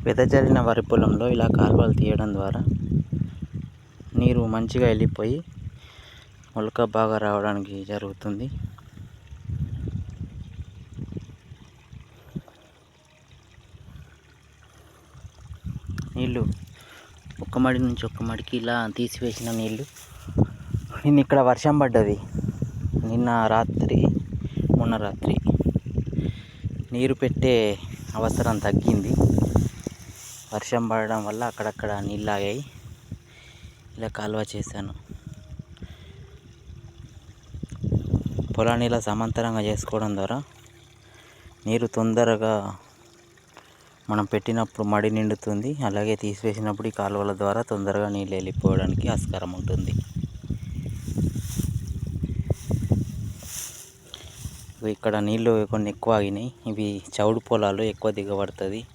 వెదజల్లిన వరి పొలంలో ఇలా కాలువలు తీయడం ద్వారా నీరు మంచిగా వెళ్ళిపోయి మొలక బాగా రావడానికి జరుగుతుంది. నీళ్ళు ఒక మడి నుంచి ఒక మడికి ఇలా తీసివేసిన నీళ్ళు. ఇక్కడ వర్షం పడ్డది నిన్న రాత్రి, మొన్న రాత్రి. నీరు పెట్టే అవసరం తగ్గింది. వర్షం పడడం వల్ల అక్కడక్కడ నీళ్ళు ఆగాయి. ఇలా కాలువ చేశాను. పొలాన్ని ఇలా సమాంతరంగా చేసుకోవడం ద్వారా నీరు తొందరగా మనం పెట్టినప్పుడు మడి నిండుతుంది. అలాగే తీసివేసినప్పుడు ఈ కాలువల ద్వారా తొందరగా నీళ్ళు వెళ్ళిపోవడానికి ఆస్కారం ఉంటుంది. ఇక్కడ నీళ్ళు కొన్ని ఎక్కువ ఆగినాయి. ఇవి చౌడు పొలాలు, ఎక్కువ దిగబడుతుంది.